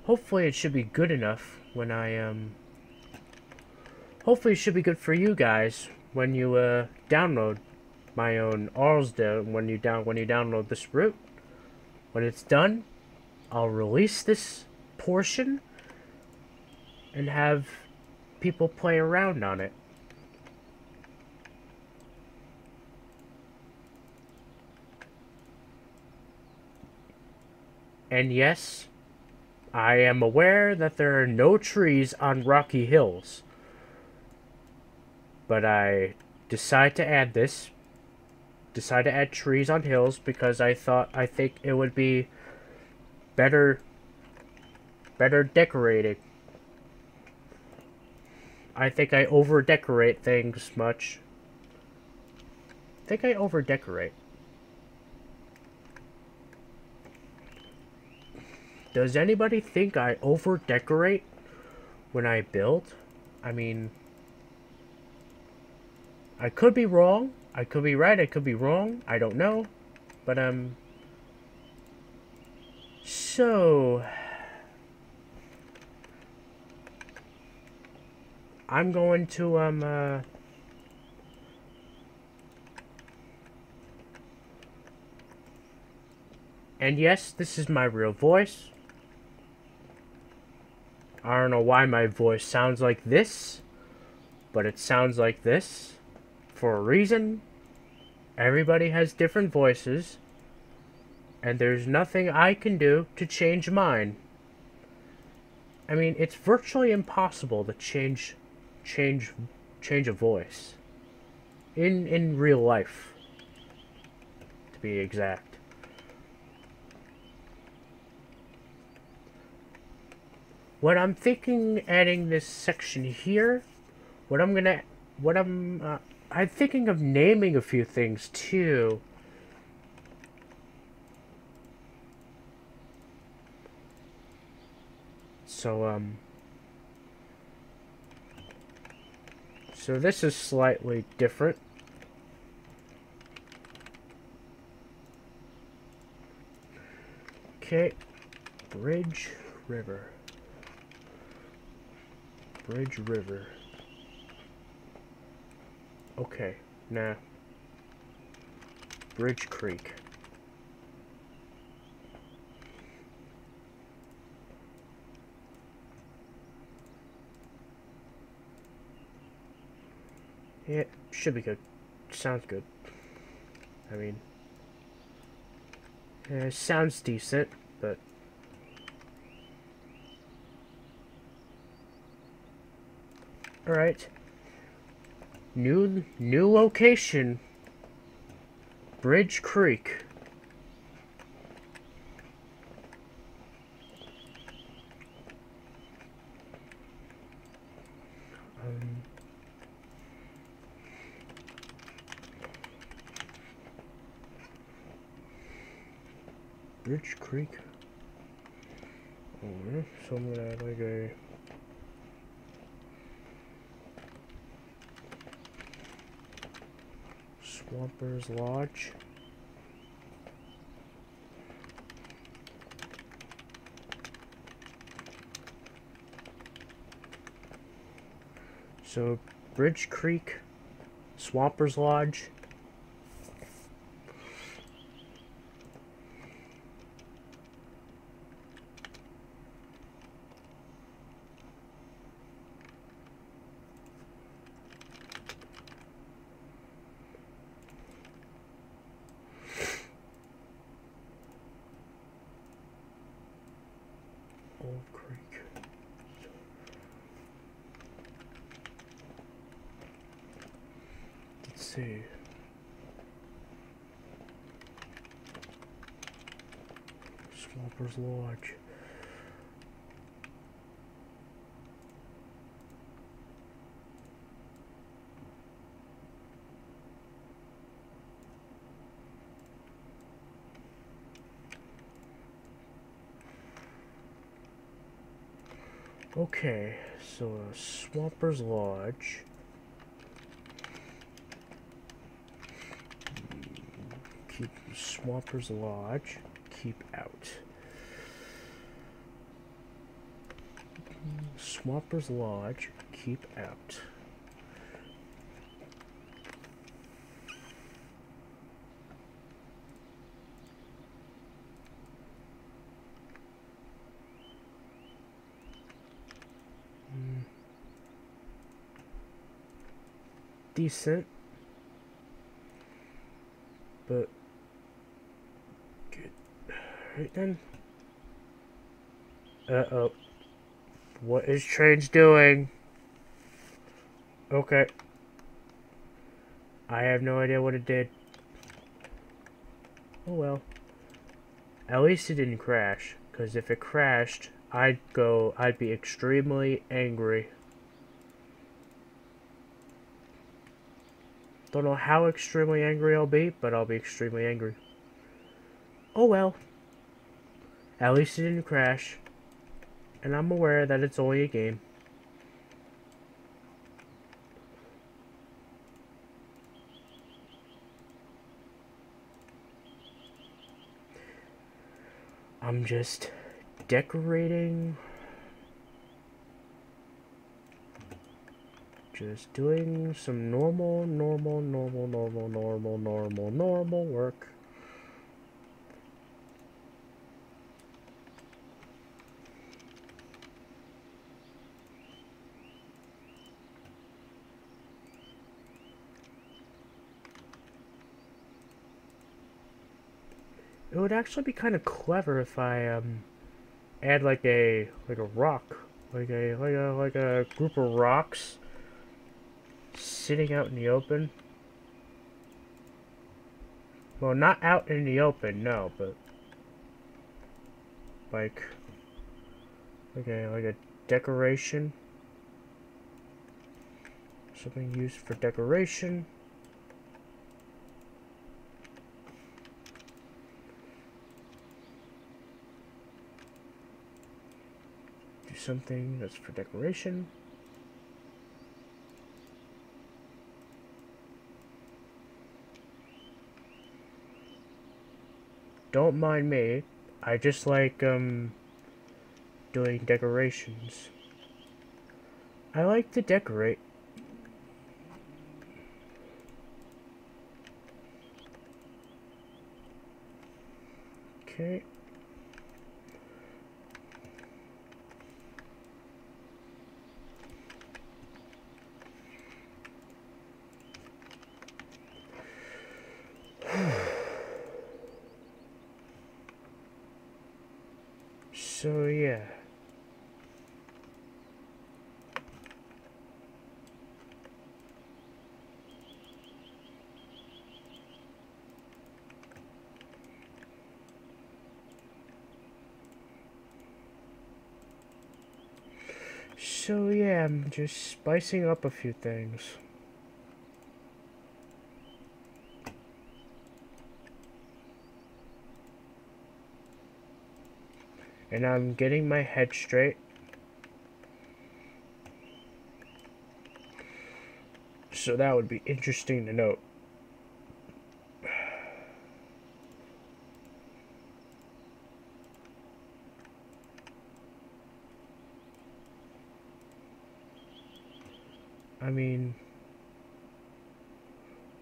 A: Hopefully it should be good enough when hopefully it should be good for you guys when you download my own when you download this route. When it's done, I'll release this portion and have people play around on it. And yes, I am aware that there are no trees on rocky hills. But I decide to add trees on hills because I think it would be better decorated. I think I over decorate things much. I think I over decorate. Does anybody think I over decorate when I build? I mean, I could be wrong. I could be right. I could be wrong. I don't know. But, so I'm going to, and yes, this is my real voice. I don't know why my voice sounds like this, but it sounds like this for a reason. Everybody has different voices, and there's nothing I can do to change mine. I mean, it's virtually impossible to change a voice in real life, to be exact. What I'm thinking adding this section here, I'm thinking of naming a few things too. So, so this is slightly different. Okay, Bridge River. Bridge River. Okay, nah. Bridge Creek. Yeah, should be good. Sounds good. I mean, sounds decent, but... Alright. New location. Bridge Creek. Bridge Creek. Oh, so I'm gonna add like a... Swampers Lodge. So, Bridge Creek, Swampers Lodge. Old Creek. Let's see. Swampers Lodge. Okay, so Swampers Lodge. Keep Swampers Lodge. Keep out. Swampers Lodge. Keep out. Decent, but good. Right then. Uh-oh. What is Trainz doing? Okay. I have no idea what it did. Oh well. At least it didn't crash, because if it crashed, I'd be extremely angry. Don't know how extremely angry I'll be, but I'll be extremely angry. Oh well. At least it didn't crash. And I'm aware that it's only a game. I'm just decorating. Just doing some normal work. It would actually be kind of clever if I add like a rock, like a group of rocks sitting out in the open. Well, not out in the open, no, but like a decoration. Something used for decoration. Do something that's for decoration. Don't mind me. I just like doing decorations. I like to decorate. Okay. So yeah. So yeah, I'm just spicing up a few things. And I'm getting my head straight. So that would be interesting to note. I mean,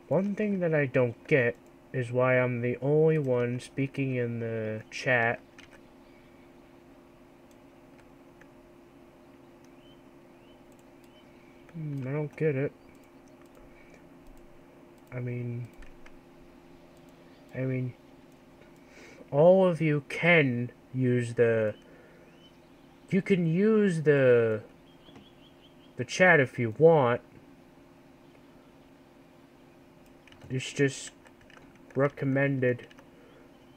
A: one thing that I don't get is why I'm the only one speaking in the chat. I don't get it. I mean, all of you can use the... You can use the chat if you want. It's just recommended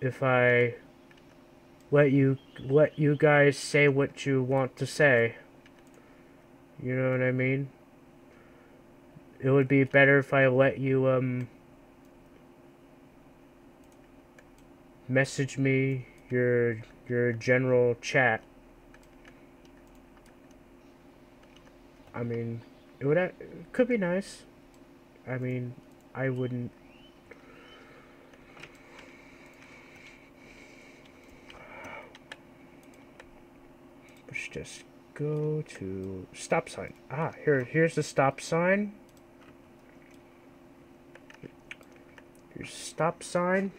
A: if I let you guys say what you want to say. You know what I mean? It would be better if I let you message me your general chat. I mean, it could be nice. I mean, I wouldn't. Let's just go to stop sign. Ah, here's the stop sign. Here's stop sign.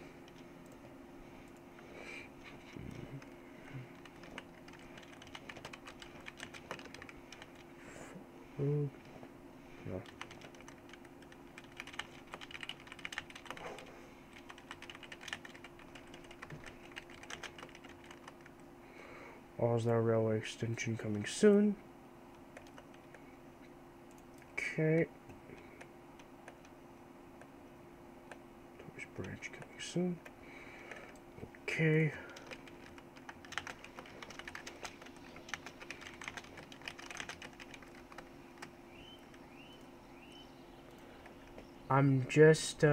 A: No. Oslo Railway Extension coming soon. Okay. Toys Branch coming soon. Okay. I'm just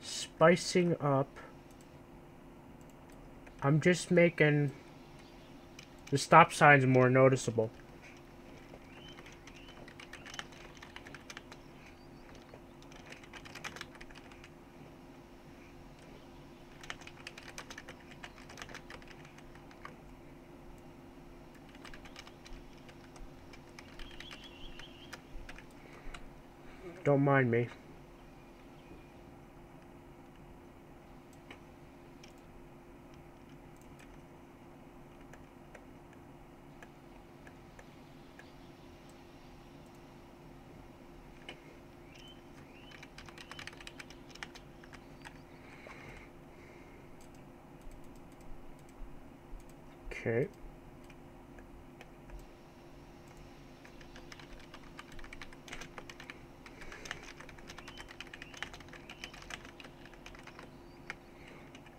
A: spicing up. I'm just making the stop signs more noticeable. Don't mind me. Okay.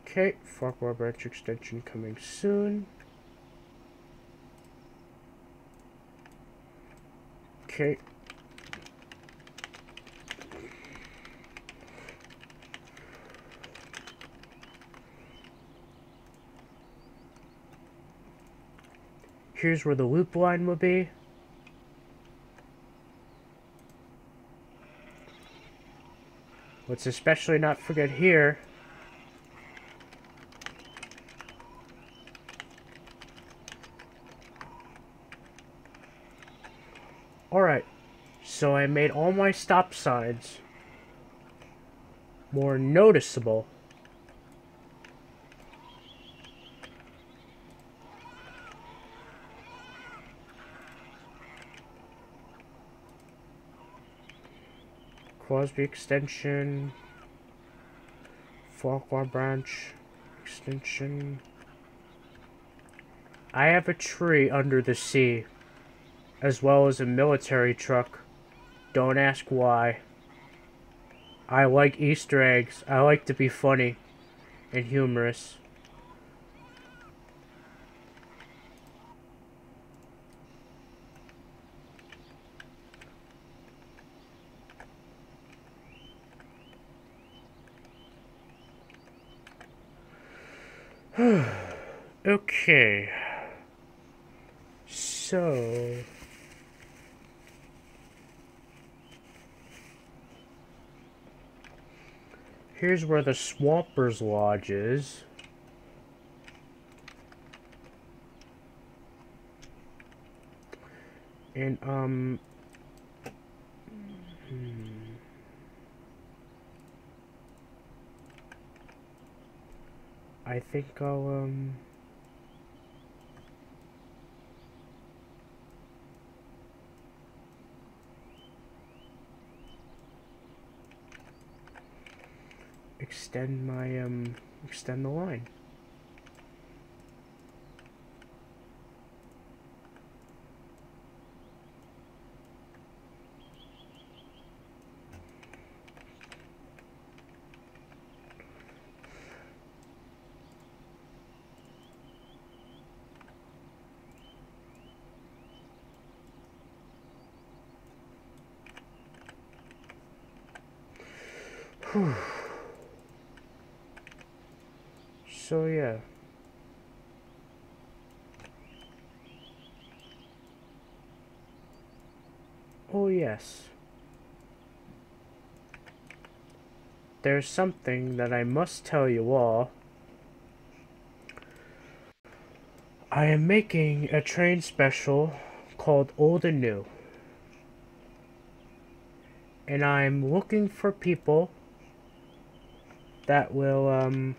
A: Okay, Farquhar Branch Extension coming soon. Okay. Here's where the loop line will be. Let's especially not forget here. Alright, so I made all my stop signs more noticeable. Crosby Extension, Farquhar Branch Extension. I have a tree under the sea, as well as a military truck. Don't ask why. I like Easter eggs. I like to be funny and humorous. Okay. So... here's where the Swampers Lodge is. And, I think I'll, extend my, extend the line. Whew. So yeah. Oh yes. There's something that I must tell you all. I am making a train special called Old and New. And I'm looking for people that will, I'm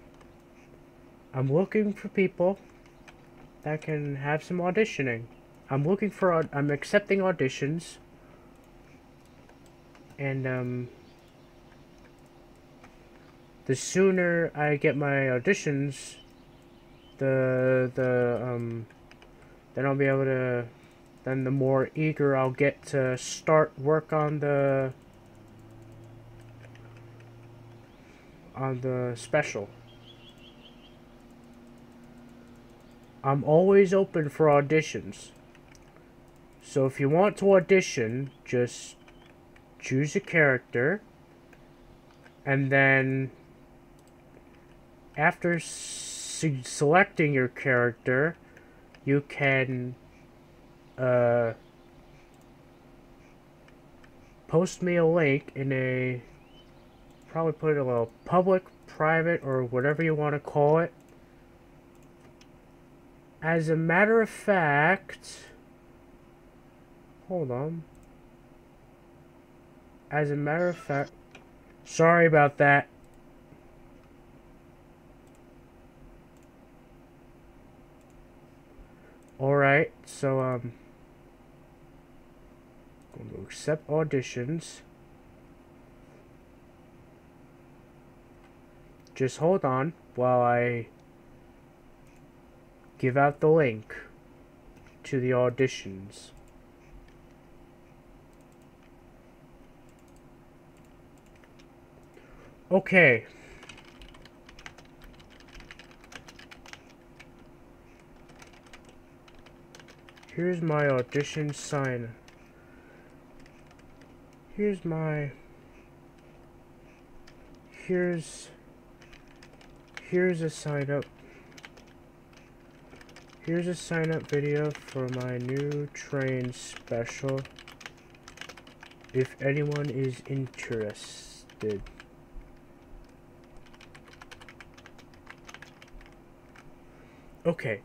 A: looking for people that can have some auditioning. I'm accepting auditions. And, the sooner I get my auditions, then I'll be able to, then the more eager I'll get to start work on the special. I'm always open for auditions. So if you want to audition, just choose a character, and then after selecting your character, you can post me a link in a, probably put it in a public, private, or whatever you want to call it. As a matter of fact, hold on. As a matter of fact, sorry about that. Alright, so, I'm going to accept auditions. Just hold on while I give out the link to the auditions. Okay. Here's my audition sign. Here's a sign up. Here's a sign up video for my new train special. If anyone is interested. Okay.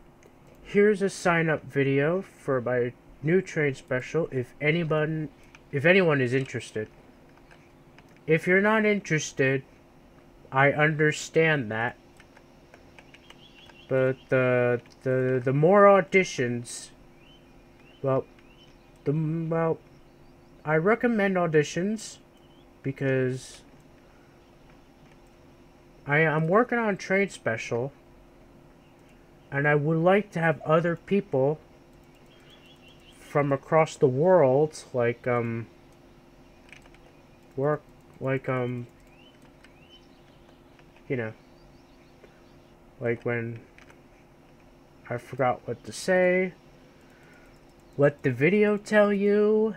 A: Here's a sign up video for my new train special if anyone is interested. If you're not interested, I understand that. But the more auditions, I recommend auditions because I'm working on a train special. And I would like to have other people from across the world, like, work, like, you know, like when I forgot what to say, let the video tell you.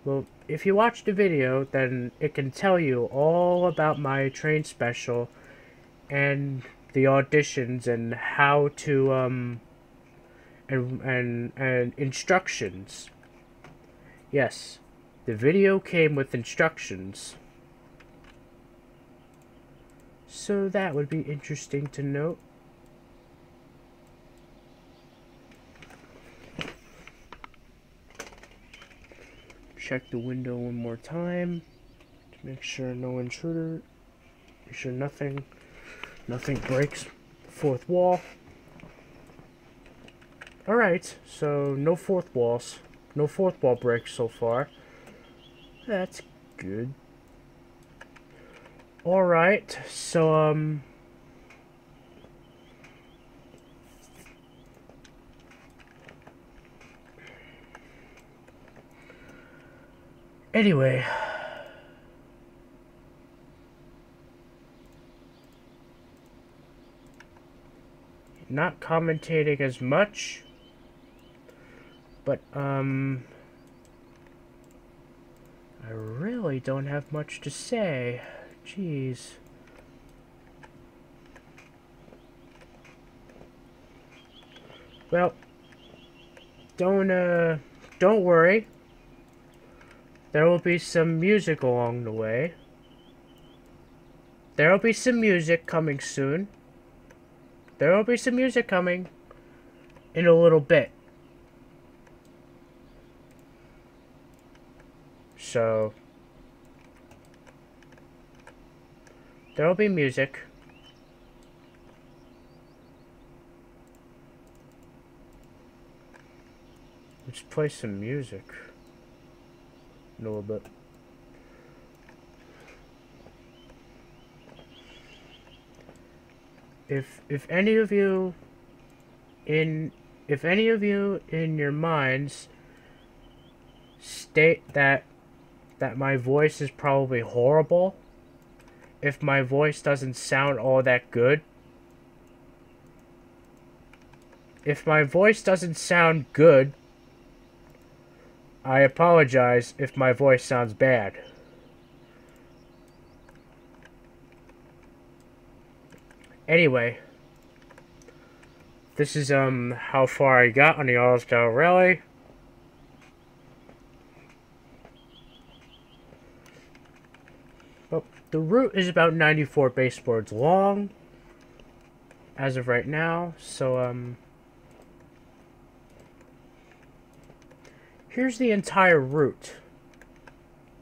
A: Well, if you watch the video, then it can tell you all about my train special and the auditions and how to, and instructions. Yes, the video came with instructions. So that would be interesting to note. Check the window one more time to make sure no intruder. Make sure nothing breaks the fourth wall. Alright, so no fourth walls. No fourth wall breaks so far. That's good. Alright, so, anyway. Not commentating as much. But, I really don't have much to say. Jeez. Well, don't worry. There will be some music along the way. There will be some music coming soon. There will be some music coming in a little bit. So, there will be music. Let's play some music in a little bit. If any of you in your minds state that my voice is probably horrible, if my voice doesn't sound all that good, if my voice doesn't sound good, I apologize if my voice sounds bad. Anyway, this is how far I got on the All-Star Rally. Well, the route is about 94 baseboards long as of right now, so here's the entire route,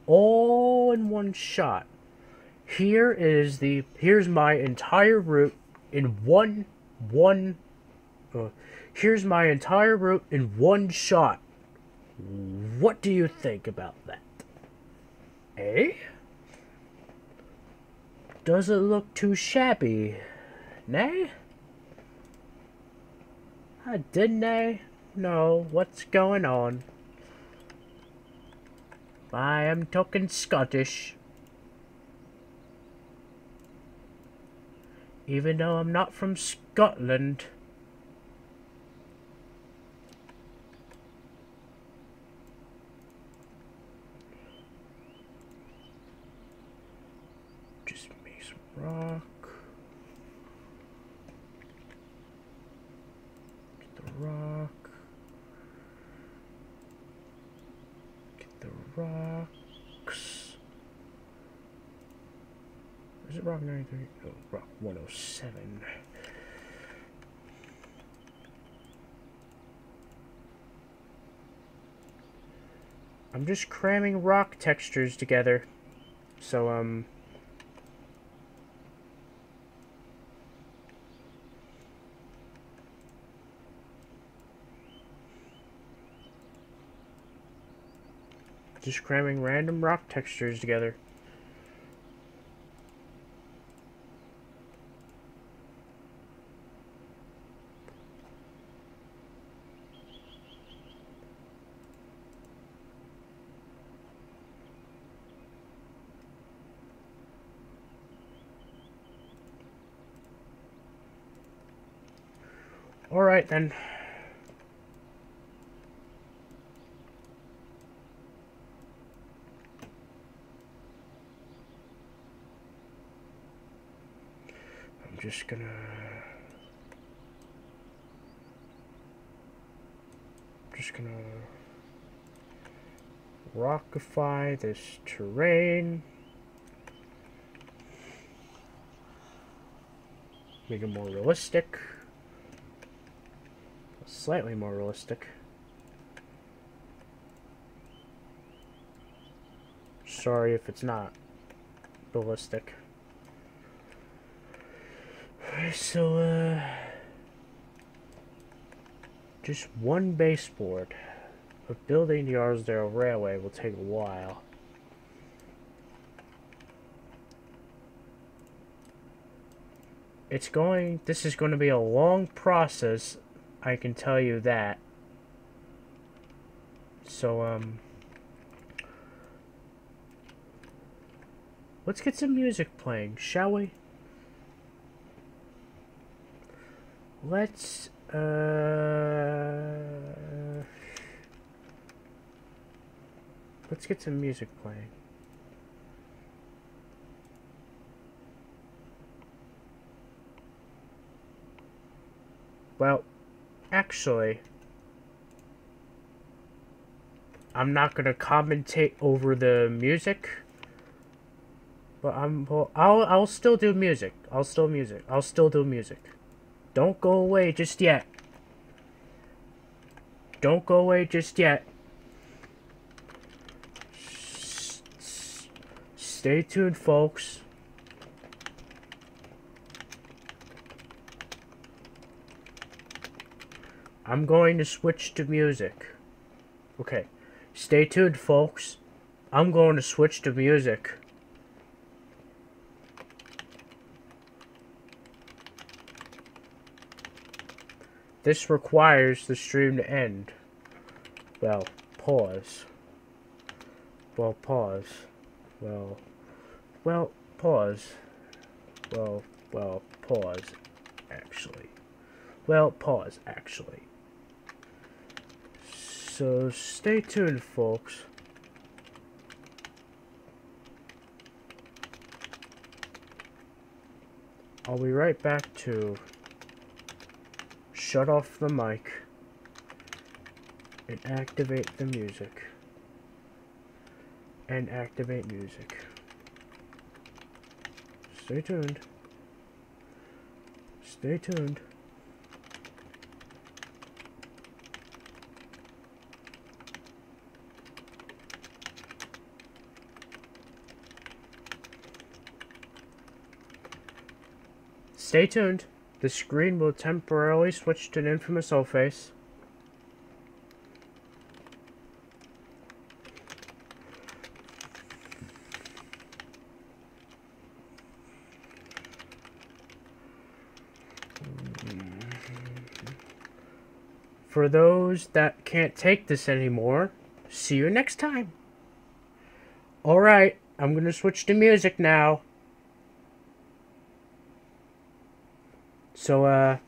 A: all in one shot. Here's my entire route in here's my entire route in one shot. What do you think about that? Eh? Does it look too shabby? Nay? Didn't I know what's going on? I am talking Scottish. Even though I'm not from Scotland. Just make some rock. Get the rock. Get the rocks. Is it rock 93? Oh, rock 107. I'm just cramming rock textures together. So, just cramming random rock textures together. Alright then. I'm just gonna rockify this terrain. Make it more realistic. Slightly more realistic. Sorry if it's not realistic. So, just one baseboard. But building the Arsdale Railway will take a while. This is going to be a long process, I can tell you that. So, let's get some music playing, shall we? Let's, let's get some music playing. Well, actually, I'm not gonna commentate over the music, but I'll still do music. I'll still do music. Don't go away just yet. Don't go away just yet. Stay tuned, folks. I'm going to switch to music. Okay. Stay tuned, folks. I'm going to switch to music. This requires the stream to end. Well, pause. Well, pause. Well, pause. Well, pause, actually. Well, pause, actually. So, stay tuned, folks. I'll be right back to shut off the mic and activate the music. And activate music. Stay tuned. Stay tuned. Stay tuned. The screen will temporarily switch to an infamous O-face. For those that can't take this anymore, see you next time. Alright, I'm gonna switch to music now. So,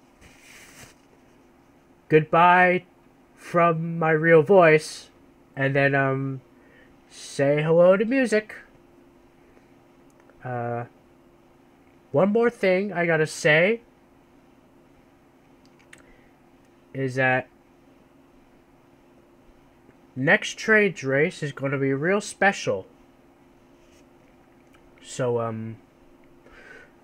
A: goodbye from my real voice, and then, say hello to music. One more thing I gotta say is that next Trainz Race is gonna be real special. So,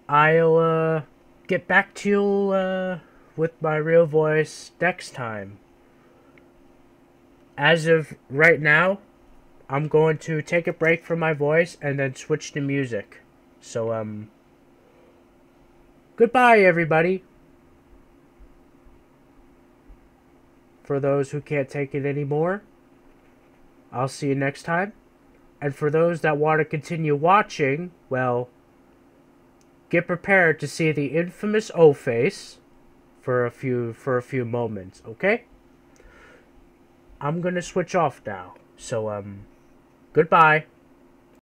A: I'll, get back to you with my real voice next time. As of right now, I'm going to take a break from my voice and then switch to music. So, goodbye, everybody. For those who can't take it anymore, I'll see you next time. And for those that want to continue watching, well, get prepared to see the infamous O-face for a few moments, okay? I'm gonna switch off now. So, goodbye.